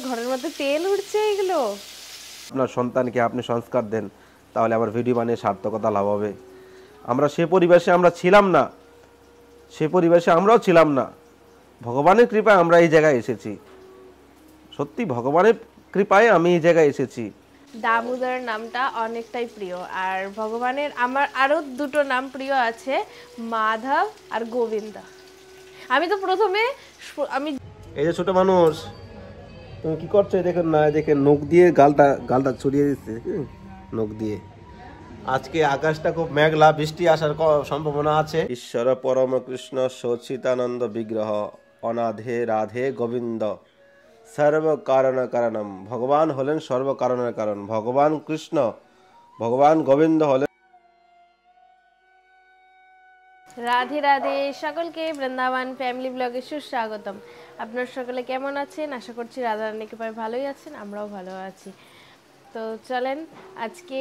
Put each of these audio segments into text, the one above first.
ঘরের মধ্যে তেল উঠছে এগুলো। আপনার সন্তানকে আপনি সংস্কার দেন, তাহলে আমার ভিডিও বানিয়ে সার্থকতা লাভ হবে। আমরা সে পরিবেশে আমরা ছিলাম না, সে পরিবেশে আমরাও ছিলাম না। ভগবানের কৃপায় আমরা এই জায়গায় এসেছি। সত্যি ভগবানের কৃপায় আমি এই জায়গায় এসেছি। দামোদর নামটা অনেকটাই প্রিয়, আর ভগবানের আমার আরও দুটো নাম প্রিয় আছে, মাধব আর গোবিন্দ। আমি তো প্রথমে এই যে ছোট মানুষ, তুমি কি করছো? দেখেন না, দেখেন নখ দিয়ে গালটা ছড়িয়ে দিচ্ছে নখ দিয়ে। আজকে আকাশটা খুব মেঘলা, বৃষ্টি আসার সম্ভাবনা আছে। ঈশ্বর পরম কৃষ্ণ সচিতানন্দ বিগ্রহ অনাধে রাধে গোবিন্দ সর্ব কারণ কারণম। ভগবান হলেন সর্ব কারণের কারণ। ভগবান কৃষ্ণ, ভগবান গোবিন্দ হলেন। রাধে রাধে সকলকে বৃন্দাবন ফ্যামিলি ব্লগে সুস্বাগতম। আপনারা সকলে কেমন আছেন? আশা করছি রাধারানী কৃপায় ভালোই আছেন, আমরাও ভালো আছি। তো চলেন, আজকে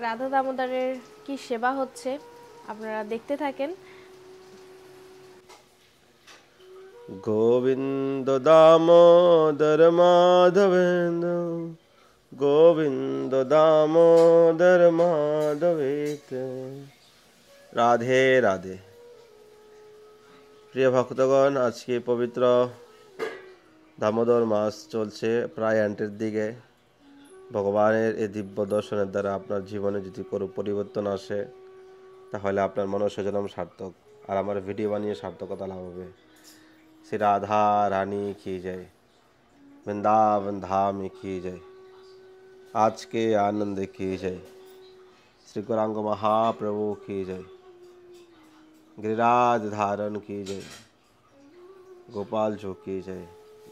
রাধা দামোদরের কি সেবা হচ্ছে আপনারা দেখতে থাকেন। গোবিন্দ দামোদর মাধবেন্দ্র, গোবিন্দ দামোদর মাধবেতে। রাধে রাধে। প্রিয় ভক্তগণ, আজকে পবিত্র দামোদর মাস চলছে প্রায় এন্ডের দিকে। ভগবানের এই দিব্য দর্শনের দ্বারা আপনার জীবনে যদি কোনো পরিবর্তন আসে, তাহলে আপনার মনুষ্য জন্ম সার্থক, আর আমার ভিডিও বানিয়ে সার্থকতা লাভ হবে। শ্রী রাধা রানী की जय, वृंदावन धाम की जय, आज के आनंद की जय, श्री गौरांग महाप्रभु की जय, गिरिराज धारण की जय, गोपाल जो की जय,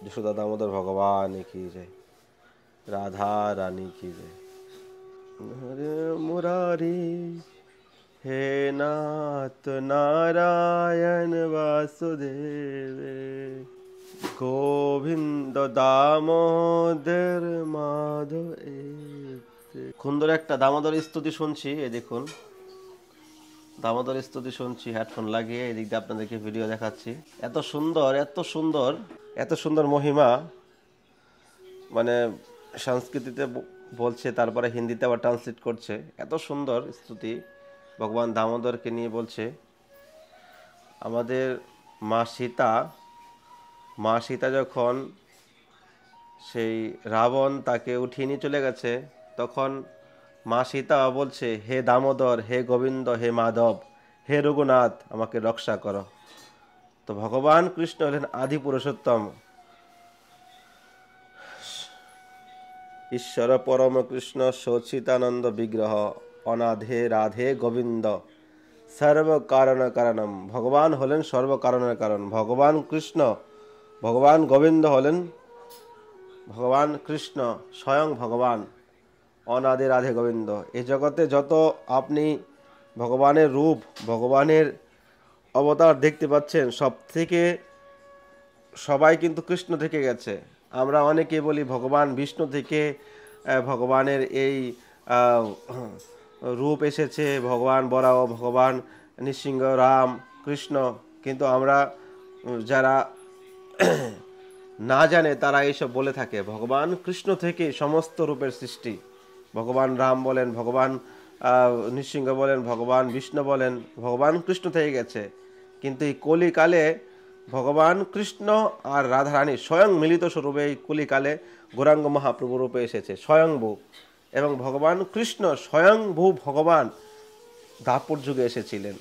यशोदा दामोदर भगवान की जय, राधा रानी की जय। हरे मुरारी हे नाथ नारायण वासुदेव, গোবিন্দ দামোদর মাধব। সুন্দর একটা দামোদর স্তুতি শুনছি। এই দেখুন, দামোদর স্তুতি শুনছি হেডফোন লাগিয়ে। এদিক দিয়ে আপনাদেরকে ভিডিও দেখাচ্ছি। এত সুন্দর, এত সুন্দর, এত সুন্দর মহিমা। মানে সংস্কৃতিতে বলছে, তারপরে হিন্দিতে আবার ট্রান্সলেট করছে। এত সুন্দর স্তুতি ভগবান দামোদরকে নিয়ে বলছে। আমাদের মা সীতা যখন সেই রাবণ তাকে উঠিয়ে নিয়ে চলে গেছে, তখন মা সীতা বলছে, হে দামোদর, হে গোবিন্দ, হে মাধব, হে রঘুনাথ, আমাকে রক্ষা করো। তো ভগবান কৃষ্ণ হলেন আদি পুরুষোত্তম, ঈশ্বর পরম কৃষ্ণ সচিতানন্দ বিগ্রহ অনাধে রাধে গোবিন্দ সর্ব কারণ কারণম। ভগবান হলেন সর্ব কারণের কারণ। ভগবান কৃষ্ণ, ভগবান গোবিন্দ হলেন ভগবান কৃষ্ণ, স্বয়ং ভগবান অনাদে রাধে গোবিন্দ। এই জগতে যত আপনি ভগবানের রূপ, ভগবানের অবতার দেখতে পাচ্ছেন, সব থেকে সবাই কিন্তু কৃষ্ণ থেকে গেছে। আমরা অনেকেই বলি ভগবান বিষ্ণু থেকে ভগবানের এই রূপ এসেছে, ভগবান বরাহ, ভগবান নৃসিংহ, রাম, কৃষ্ণ। কিন্তু আমরা যারা না জানে তারা এইসব বলে থাকে। ভগবান কৃষ্ণ থেকে সমস্ত রূপের সৃষ্টি। ভগবান রাম বলেন, ভগবান নৃসিংহ বলেন, ভগবান বিষ্ণু বলেন, ভগবান কৃষ্ণ থেকে গেছে। কিন্তু এই কলিকালে ভগবান কৃষ্ণ আর রাধারানী স্বয়ং মিলিত স্বরূপে এই কলিকালে গৌরাঙ্গ মহাপ্রভু রূপে এসেছে, স্বয়ংভূ। এবং ভগবান কৃষ্ণ স্বয়ংভূ ভগবান দাপর যুগে এসেছিলেন।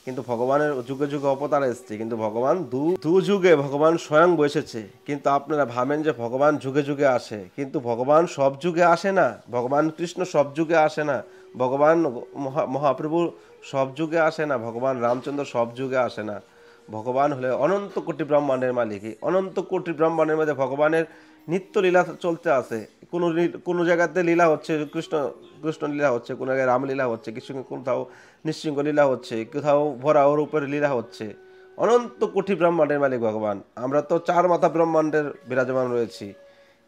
কিন্তু ভগবানের যুগে যুগে অবতার এসেছে, কিন্তু ভগবান দু যুগে ভগবান স্বয়ং এসেছে। কিন্তু আপনারা ভাবেন যে ভগবান যুগে যুগে আসে, কিন্তু ভগবান সব যুগে আসে না। ভগবান কৃষ্ণ সব যুগে আসে না। ভগবান মহাপ্রভু সব যুগে আসে না। ভগবান রামচন্দ্র সব যুগে আসে না। ভগবান হলে অনন্ত কোটি ব্রহ্মাণ্ডের মালিক। অনন্ত কোটি ব্রহ্মাণ্ডের মধ্যে ভগবানের নিত্য লীলা চলতে আছে। কোনো জায়গাতে লীলা হচ্ছে, কৃষ্ণ লীলা হচ্ছে, কোনো জায়গায় রামলীলা হচ্ছে, কোথাও নৃসিংহ লীলা হচ্ছে, কোথাও ভরাওর উপরে লীলা হচ্ছে। অনন্ত কোটি ব্রহ্মাণ্ডের মালিক ভগবান। আমরা তো 4 মাথা ব্রহ্মাণ্ডের বিরাজমান রয়েছি,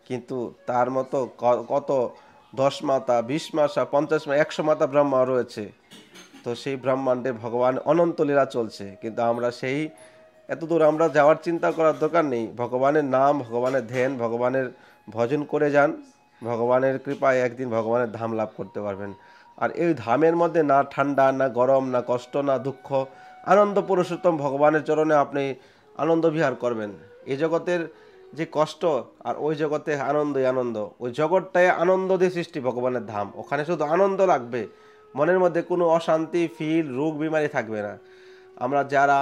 কিন্তু তার মতো কত 10 মাথা, 20 মাথা, 50 মাথা, 100 মাথা ব্রহ্মা রয়েছে। তো সেই ব্রহ্মাণ্ডে ভগবান অনন্ত লীলা চলছে। কিন্তু আমরা সেই এত দূর আমরা যাওয়ার চিন্তা করার দরকার নেই। ভগবানের নাম, ভগবানের ধ্যান, ভগবানের ভজন করে যান, ভগবানের কৃপায় একদিন ভগবানের ধাম লাভ করতে পারবেন। আর এই ধামের মধ্যে না ঠান্ডা, না গরম, না কষ্ট, না দুঃখ, আনন্দ পুরুষোত্তম ভগবানের চরণে আপনি আনন্দ বিহার করবেন। এই জগতের যে কষ্ট আর ওই জগতে আনন্দই আনন্দ। ওই জগৎটায় আনন্দ দিয়ে সৃষ্টি ভগবানের ধাম, ওখানে শুধু আনন্দ লাগবে, মনের মধ্যে কোনো অশান্তি ফিল রোগ বিমারি থাকবে না।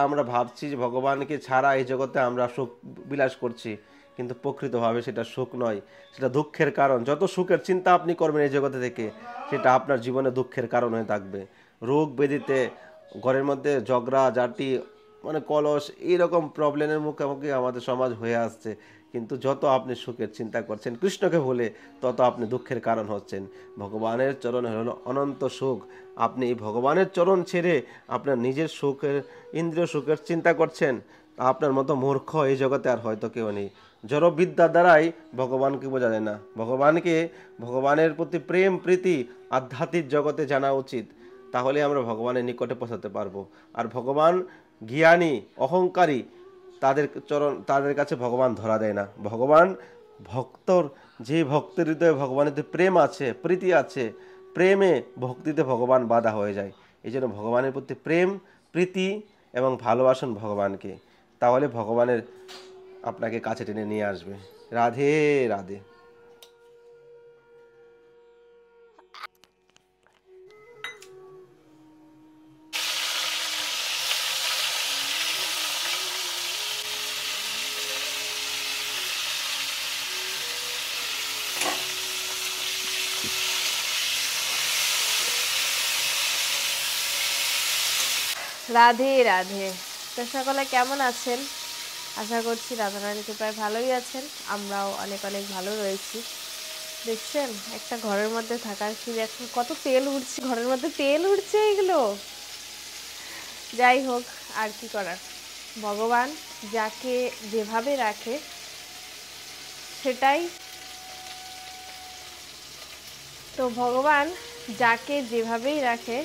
আমরা ভাবছি যে ভগবানকে ছাড়া এই জগতে আমরা সুখ বিলাস করছি, কিন্তু প্রকৃতভাবে সেটা সুখ নয়, সেটা দুঃখের কারণ। যত সুখের চিন্তা আপনি করবেন এই জগতে থেকে, সেটা আপনার জীবনে দুঃখের কারণ হয়ে থাকবে। রোগ ব্যাধিতে, ঘরের মধ্যে ঝগড়া ঝাঁটি, মানে কলস, এইরকম প্রবলেমের মুখোমুখি আমাদের সমাজ হয়ে আসছে। কিন্তু যত আপনি সুখের চিন্তা করছেন কৃষ্ণকে ভুলে, তত আপনি দুঃখের কারণ হচ্ছেন। ভগবানের চরণ হলো অনন্ত সুখ। আপনি এই ভগবানের চরণ ছেড়ে আপনার নিজের সুখের, ইন্দ্রিয় সুখের চিন্তা করছেন, আপনার মতো মূর্খ এই জগতে আর হয়তো কেউ নেই। জড় বিদ্যার দ্বারাই ভগবানকে বোঝা যায় না। ভগবানের প্রতি প্রেম প্রীতি আধ্যাত্মিক জগতে জানা উচিত, তাহলে আমরা ভগবানের নিকটে পৌঁছাতে পারবো। আর ভগবান জ্ঞানী, অহংকারী, তাদের কাছে ভগবান ধরা দেয় না। ভগবান ভক্তর, যে ভক্তের হৃদয়ে ভগবানের প্রেম আছে, প্রীতি আছে, প্রেমে ভক্তিতে ভগবান বাধা হয়ে যায়। এই জন্য ভগবানের প্রতি প্রেম প্রীতি এবং ভালোবাসুন ভগবানকে, তাহলে ভগবানের আপনাকে কাছে টেনে নিয়ে আসবে। রাধে রাধে। রাধে রাধে। তো সকলে কেমন আছেন? আশা করছি রাধারানীর কৃপায় ভালোই আছেন, আমরাও অনেক অনেক ভালো রয়েছি। দেখছেন একটা ঘরের মধ্যে থাকার কি, এখন কত তেল উঠছে ঘরের মধ্যে, তেল উঠছে এগুলো। যাই হোক, আর কি করার, ভগবান যাকে যেভাবে রাখে সেটাই। তো ভগবান যাকে যেভাবেই রাখে,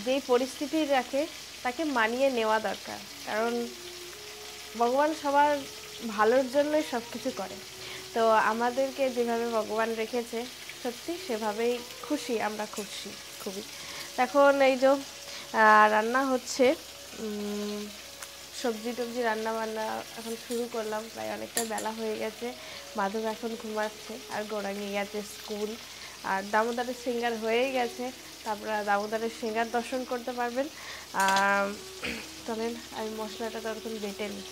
যেই পরিস্থিতি রাখে, তাকে মানিয়ে নেওয়া দরকার। কারণ ভগবান সবার ভালোর জন্যই সব কিছু করে। তো আমাদেরকে যেভাবে ভগবান রেখেছে, সত্যি সেভাবেই খুশি, আমরা খুশি খুবই। এখন এই যে রান্না হচ্ছে, সবজি টবজি রান্না বান্না এখন শুরু করলাম, প্রায় অনেকটা বেলা হয়ে গেছে। মাধব এখন ঘুমাচ্ছে, আর গৌরাঙ্গি গেছে স্কুল, আর দামোদরের সিঙ্গার হয়েই গেছে। তারপরে দামোদরের সিঙ্গার দর্শন করতে পারবেন। চলেন আমি মশলাটা তখন বেটে নিই।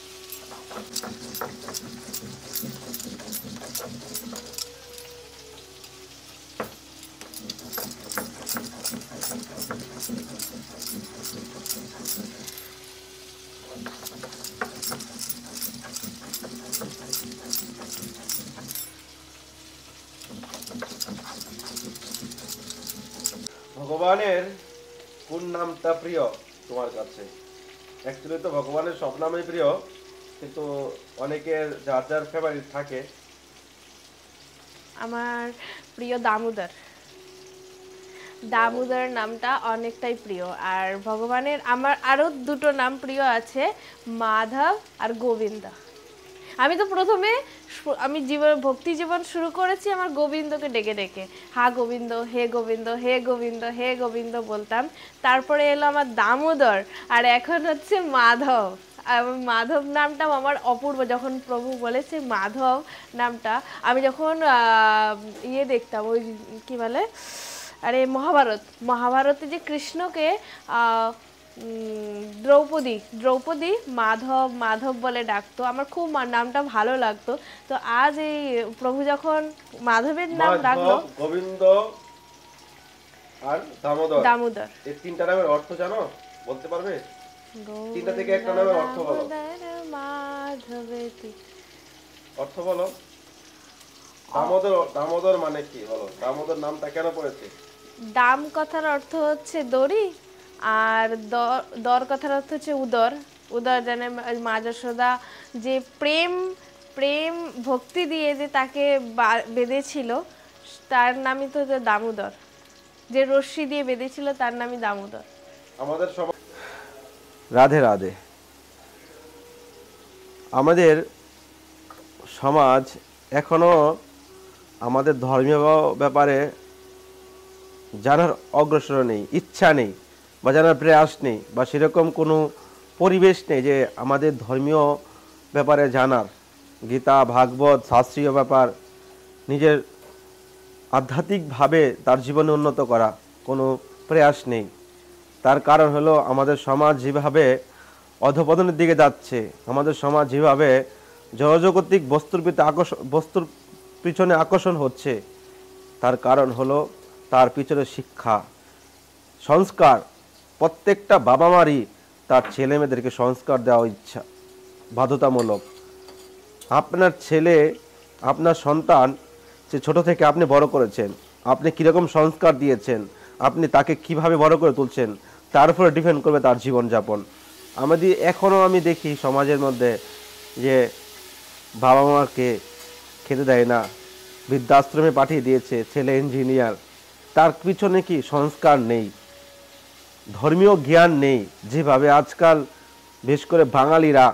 ভগবানের কোন নামটা প্রিয় তোমার কাছে? অ্যাকচুয়ালি তো ভগবানের সব নামই প্রিয়, কিন্তু অনেকের যার যার ফেভারিট থাকে। আমার প্রিয় দামোদর, দামোদর নামটা অনেকটাই প্রিয়। আর ভগবানের আমার আরও দুটো নাম প্রিয় আছে, মাধব আর গোবিন্দ। আমি তো প্রথমে আমি ভক্তি জীবন শুরু করেছি আমার গোবিন্দকে ডেকে ডেকে, হা গোবিন্দ, হে গোবিন্দ, হে গোবিন্দ, হে গোবিন্দ বলতাম। তারপরে এলো আমার দামোদর, আর এখন হচ্ছে মাধব। আর মাধব নামটা আমার অপূর্ব। যখন প্রভু বলেছে মাধব নামটা, আমি যখন দেখতাম, ওই কি বলে, আরে মহাভারতে যে কৃষ্ণকে দ্রৌপদী মাধব মাধব বলে ডাকতো, আমার খুব নামটা ভালো লাগতো। তো আজ এই প্রভু যখন মাধবের নাম ডাকলো, গোবিন্দ আর দামোদর, এই তিনটা নামের অর্থ জানো? বলতে পারবে? তিনটা থেকে একটা নামের অর্থ বলো। অর্থ বলো। দামোদর মানে কি বলো? দামোদর নামটা কেন পড়েছে? দাম কথার অর্থ হচ্ছে দড়ি, আর দর কথার অর্থ হচ্ছে উদর। উদর জানে মা যশোদা যে প্রেম ভক্তি দিয়ে যে তাকে বেঁধেছিল, তার নামই তো দামোদর। যে রশ্মি দিয়ে বেঁধেছিল তার নামই দামোদর। আমাদের রাধে রাধে। আমাদের সমাজ এখনো আমাদের ধর্মীয় ব্যাপারে জানার অগ্রসর নেই, ইচ্ছা নেই, বা জানার প্রয়াস নেই, বা সেরকম কোনো পরিবেশ নেই যে আমাদের ধর্মীয় ব্যাপারে জানার। গীতা, ভাগবত, শাস্ত্রীয় ব্যাপার, নিজের আধ্যাত্মিকভাবে তার জীবনে উন্নত করা কোনো প্রয়াস নেই। তার কারণ হলো আমাদের সমাজ যেভাবে অধপতনের দিকে যাচ্ছে, আমাদের সমাজ যেভাবে জড়জাগতিক বস্তুর পিছনে আকর্ষণ হচ্ছে, তার কারণ হলো তার পিছনে শিক্ষা, সংস্কার। প্রত্যেকটা বাবা মারই তার ছেলে মেয়েদেরকে সংস্কার দেওয়া ইচ্ছা বাধ্যতামূলক। আপনার ছেলে, আপনার সন্তান, সে ছোট থেকে আপনি বড় করেছেন, আপনি কীরকম সংস্কার দিয়েছেন, আপনি তাকে কিভাবে বড় করে তুলছেন, তার উপরে ডিপেন্ড করবে তার জীবনযাপন। এখনও আমি দেখি সমাজের মধ্যে যে বাবা মাকে খেতে দেয় না, বৃদ্ধাশ্রমে পাঠিয়ে দিয়েছে, ছেলে ইঞ্জিনিয়ার, তার পিছনে কি সংস্কার নেই, ধর্মীয় জ্ঞান নেই। যেভাবে আজকাল বিশেষ করে বাঙালিরা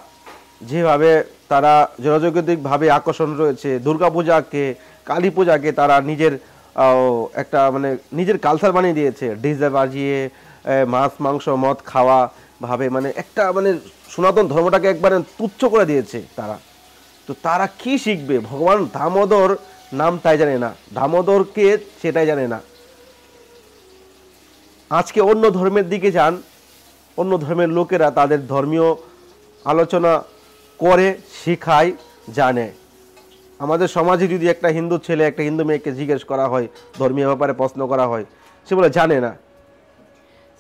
যেভাবে তারা জনজাগতিকভাবে আকর্ষণ রয়েছে, দুর্গাপূজাকে, কালী পূজাকে তারা নিজের একটা মানে নিজের কালচার বানিয়ে দিয়েছে, ডিজে বাজিয়ে মাছ মাংস মদ খাওয়া ভাবে, মানে একটা মানে সনাতন ধর্মটাকে একবারে তুচ্ছ করে দিয়েছে তারা। তো তারা কি শিখবে? ভগবান দামোদর নাম তাই জানে না, দামোদরকে সেটাই জানে না। আজকে অন্য ধর্মের দিকে যান, অন্য ধর্মের লোকেরা তাদের ধর্মীয় আলোচনা করে, শেখায়, জানে। আমাদের সমাজে যদি একটা হিন্দু ছেলে একটা হিন্দু মেয়েকে জিজ্ঞেস করা হয়, ধর্মীয় ব্যাপারে প্রশ্ন করা হয়, সে বলে জানে না।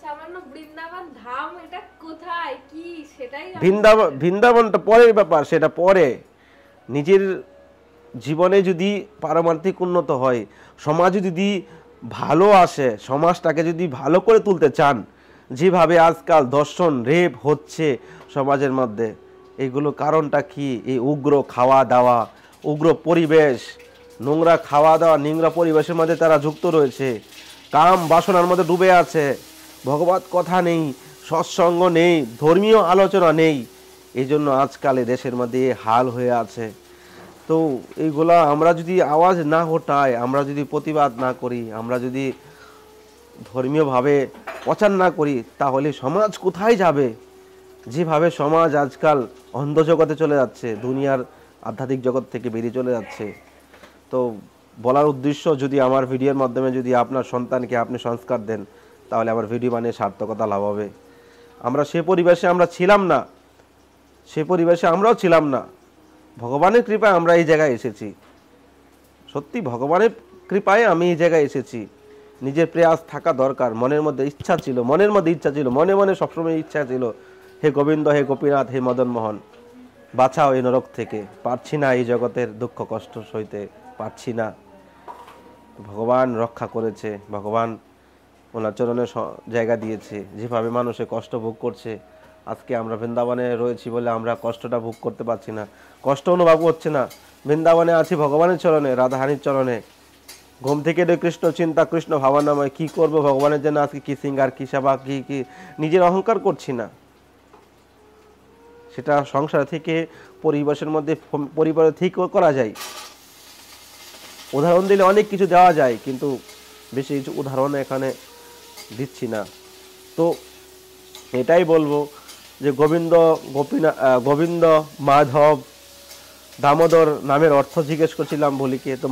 সামান্য বৃন্দাবন ধাম এটা কোথায় কি সেটাই বৃন্দাবনটা পরের ব্যাপার, সেটা পরে। নিজের জীবনে যদি পারমার্থিক উন্নত হয়, সমাজ যদি ভালো আসে, সমাজটাকে যদি ভালো করে তুলতে চান, যেভাবে আজকাল ধর্ষণ রেপ হচ্ছে সমাজের মধ্যে, এগুলো কারণটা কি? এই উগ্র খাওয়া দাওয়া, উগ্র পরিবেশ, নোংরা খাওয়া দাওয়া, নোংরা পরিবেশের মধ্যে তারা যুক্ত রয়েছে, কাম বাসনার মধ্যে ডুবে আছে, ভগবত কথা নেই, সৎসঙ্গ নেই, ধর্মীয় আলোচনা নেই। এই জন্য আজকাল দেশের মধ্যে হাল হয়ে আছে। তো এইগুলা আমরা যদি আওয়াজ না ওঠাই, আমরা যদি প্রতিবাদ না করি, আমরা যদি ধর্মীয়ভাবে প্রচার না করি, তাহলে সমাজ কোথায় যাবে? যেভাবে সমাজ আজকাল অন্ধ জগতে চলে যাচ্ছে, দুনিয়ার আধ্যাত্মিক জগৎ থেকে বেরিয়ে চলে যাচ্ছে। তো বলার উদ্দেশ্য, যদি আমার ভিডিওর মাধ্যমে যদি আপনার সন্তানকে আপনি সংস্কার দেন, তাহলে আমার ভিডিও বানিয়ে সার্থকতা লাভ হবে। আমরা সে পরিবেশে আমরা ছিলাম না, সে পরিবেশে আমরাও ছিলাম না। ভগবানের কৃপায় আমরা এই জায়গায় এসেছি। সত্যি ভগবানের কৃপায় আমি এই জায়গায় এসেছি। নিজের প্রয়াস থাকা দরকার, মনের মধ্যে ইচ্ছা ছিল, মনে মনে সবসময় ইচ্ছা ছিল, হে গোবিন্দ, হে গোপীনাথ, হে মদন মোহন, বাঁচাও এই নরক থেকে, পারছি না এই জগতের দুঃখ কষ্ট সইতে পারছি না। ভগবান রক্ষা করেছে, ভগবান ওনার চরণে জায়গা দিয়েছে। যেভাবে মানুষে কষ্ট ভোগ করছে, আজকে আমরা বৃন্দাবনে রয়েছি বলে আমরা কষ্টটা ভোগ করতে পারছি না, কষ্ট অনুভব হচ্ছে না। বৃন্দাবনে আছি ভগবানের চরণে, রাধাহানির চরণে। ঘুম থেকে কৃষ্ণ চিন্তা, কৃষ্ণ ভাবনাময়, কি করব ভগবানের জন্য, আজকে কি সিঙ্গার, কি সেবা, কি নিজের অহংকার করছি না। সেটা সংসার থেকে, পরিবেশের মধ্যে, পরিবারের থেকেও করা যায়। উদাহরণ দিলে অনেক কিছু দেওয়া যায়, কিন্তু বেশি কিছু উদাহরণ এখানে দিচ্ছি না। তো এটাই বলবো যে গোবিন্দ, মাধব, দামোদর নামের অর্থ জিজ্ঞেস করছিলাম ভুলিকে, তো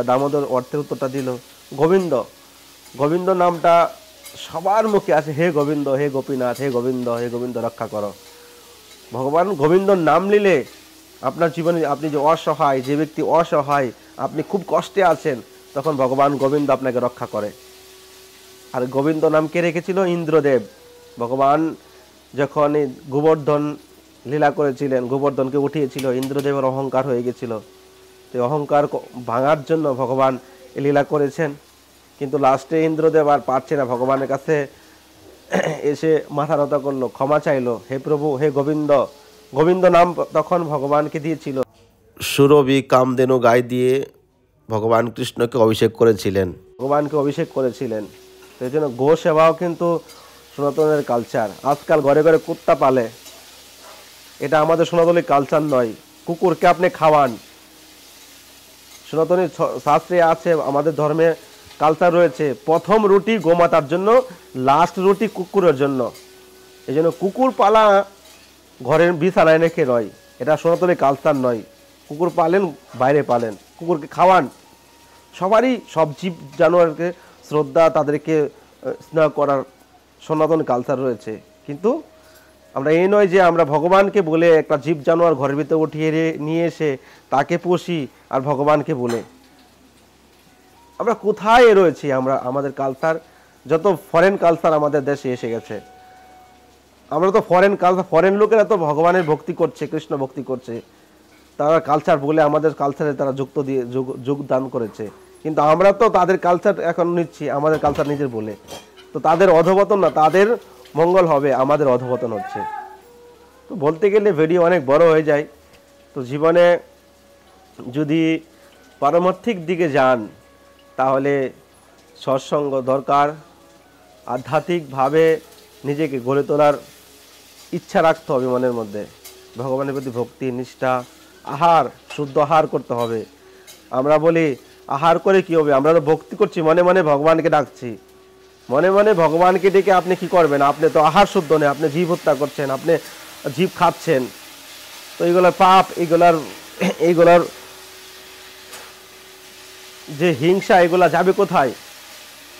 দামোদর অর্থের উত্তরটা দিল গোবিন্দ। গোবিন্দ নামটা সবার মুখে আছে, হে গোবিন্দ, হে গোপীনাথ, হে গোবিন্দ রক্ষা করো। ভগবান গোবিন্দর নাম নিলে আপনার জীবনে, আপনি যে অসহায়, যে ব্যক্তি অসহায়, আপনি খুব কষ্টে আছেন, তখন ভগবান গোবিন্দ আপনাকে রক্ষা করে। আর গোবিন্দ নাম কে রেখেছিল? ইন্দ্রদেব। ভগবান যখন গোবর্ধন লীলা করেছিলেন, গোবর্ধনকে উঠিয়েছিল, ইন্দ্রদেবের অহংকার হয়ে গেছিল। তো অহংকার ভাঙার জন্য ভগবান লীলা করেছেন। কিন্তু লাস্টে ইন্দ্রদেব আর পারছে না, ভগবানের কাছে এসে মাথা নত করলো, ক্ষমা চাইলো, হে প্রভু, হে গোবিন্দ। গোবিন্দ নাম তখন ভগবানকে দিয়েছিল। সুরভি কামধেনু গায়ে দিয়ে ভগবান কৃষ্ণকে অভিষেক করেছিলেন, সেই জন্য গো সেবাও কিন্তু সনাতনের কালচার। আজকাল ঘরে ঘরে কুত্তা পালে, এটা আমাদের সনাতনী কালচার নয়। কুকুরকে আপনি খাওয়ান, সনাতনী শাস্ত্রে আছে, আমাদের ধর্মে কালচার রয়েছে, প্রথম রুটি গোমাতার জন্য, লাস্ট রুটি কুকুরের জন্য। এই জন্য কুকুর পালা ঘরের বিছানায় রেখে নয়, এটা সনাতনী কালচার নয়। কুকুর পালেন, বাইরে পালেন, কুকুরকে খাওয়ান। সবারই সব জীব জানোয়ারকে শ্রদ্ধা, তাদেরকে স্নেহ করার সনাতন কালচার রয়েছে। কিন্তু আমরা এই নয় যে আমরা ভগবানকে বলে একটা জীব জানোয়ার ঘরের ভিতরে উঠিয়ে নিয়ে এসে তাকে পুষি আর ভগবানকে বলে। আমরা কোথায় রয়েছি? আমরা আমাদের কালচার, যত ফরেন কালচার আমাদের দেশে এসে গেছে, আমরা তো ফরেন কালচার, ফরেন লোকেরা তো ভগবানের ভক্তি করছে, কৃষ্ণ ভক্তি করছে, তারা কালচার বলে আমাদের কালচারে তারা যোগদান করেছে। কিন্তু আমরা তো তাদের কালচার এখন নিচ্ছি আমাদের কালচার নিজের বলে। তো তাদের অধঃপতন না, তাদের মঙ্গল হবে, আমাদের অধঃপতন হচ্ছে। তো বলতে গেলে ভিডিও অনেক বড় হয়ে যায়। তো জীবনে যদি পারমার্থিক দিকে যান তাহলে সৎসঙ্গ দরকার, আধ্যাত্মিকভাবে নিজেকে গড়ে তোলার ইচ্ছা রাখতে হবে মনের মধ্যে, ভগবানের প্রতি ভক্তি, নিষ্ঠা, আহার, শুদ্ধ আহার করতে হবে। আমরা বলি আহার করে কি হবে? আমরা তো ভক্তি করছি, মনে মনে ভগবানকে ডাকছি। মনে মনে ভগবানকে ডেকে আপনি কি করবেন? আপনি তো আহার শুদ্ধ নেই, আপনি জীব হত্যা করছেন, আপনি জীব খাচ্ছেন। তো এইগুলোর পাপ, এইগুলার যে হিংসা, এগুলা যাবে কোথায়?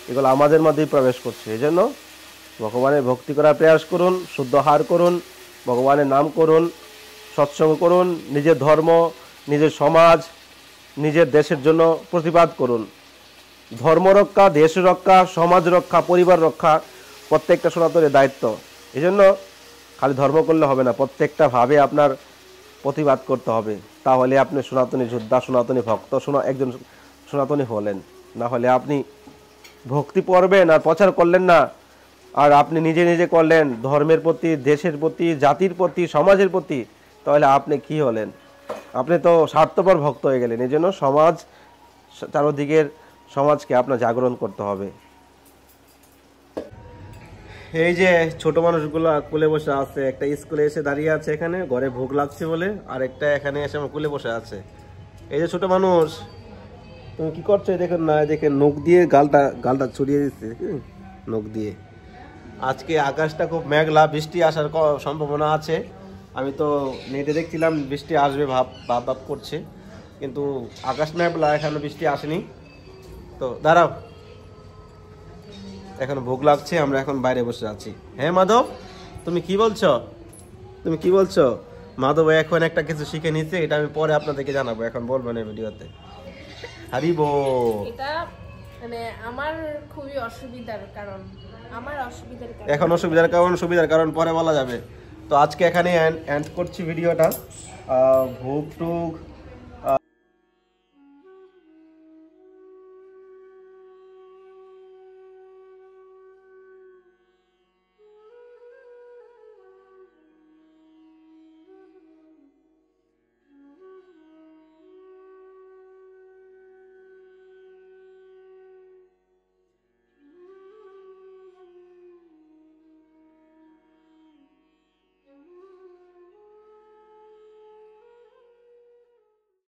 এগুলো আমাদের মধ্যেই প্রবেশ করছে। এই জন্য ভগবানের ভক্তি করার প্রয়াস করুন, শুদ্ধ আহার করুন, ভগবানের নাম করুন, সৎসঙ্গ করুন, নিজের ধর্ম, নিজের সমাজ, নিজের দেশের জন্য প্রতিবাদ করুন। ধর্ম রক্ষা, দেশ রক্ষা, সমাজ রক্ষা, পরিবার রক্ষা প্রত্যেকটা সনাতনের দায়িত্ব। এই জন্য খালি ধর্ম করলে হবে না, প্রত্যেকটা ভাবে আপনার প্রতিবাদ করতে হবে। তাহলে আপনি সনাতনী যোদ্ধা, সনাতনী ভক্ত, একজন সনাতনী হলেন। না হলে আপনি ভক্তি পড়বেন আর প্রচার করলেন না, আর আপনি নিজে নিজে করলেন ধর্মের প্রতি, দেশের প্রতি, জাতির প্রতি, সমাজের প্রতি, তাহলে আপনি কি হলেন? আপনি তো স্বার্থপর ভক্ত হয়ে গেলেন। এই জন্য সমাজ, চারদিকের সমাজকে আপনার জাগরণ করতে হবে। এই যে ছোট মানুষগুলো কোলে বসে আছে, একটা স্কুলে এসে দাঁড়িয়ে আছে এখানে, ঘরে ভোগ লাগছে বলে, আর একটা এখানে এসে আমার কোলে বসে আছে। এই যে ছোট মানুষ, তুমি কি করছো? দেখেন না, দেখেন নখ দিয়ে গালটা ছড়িয়ে দিচ্ছে, নখ দিয়ে। আজকে আকাশটা খুব মেঘলা, বৃষ্টি আসার সম্ভাবনা আছে। আমি তো নেটে দেখছিলাম বৃষ্টি আসবে, ভাব করছে, কিন্তু আকাশ মেঘলা, এখনো বৃষ্টি আসেনি। তো দাঁড়াও, এখন ভোগ লাগছে, আমরা এখন বাইরে বসে আছি। হ্যাঁ মাধব, তুমি কি বলছো? মাধব এখন একটা কিছু শিখে নিচ্ছে, এটা আমি পরে আপনাদেরকে জানাবো, এখন বলবো না ভিডিওতে। হারিবো, এটা মানে আমার খুবই অসুবিধার কারণ, এখন সুবিধার কারণ পরে বলা যাবে। তো আজকে এখানে এন্ড করছি ভিডিওটা। ভোগ টুক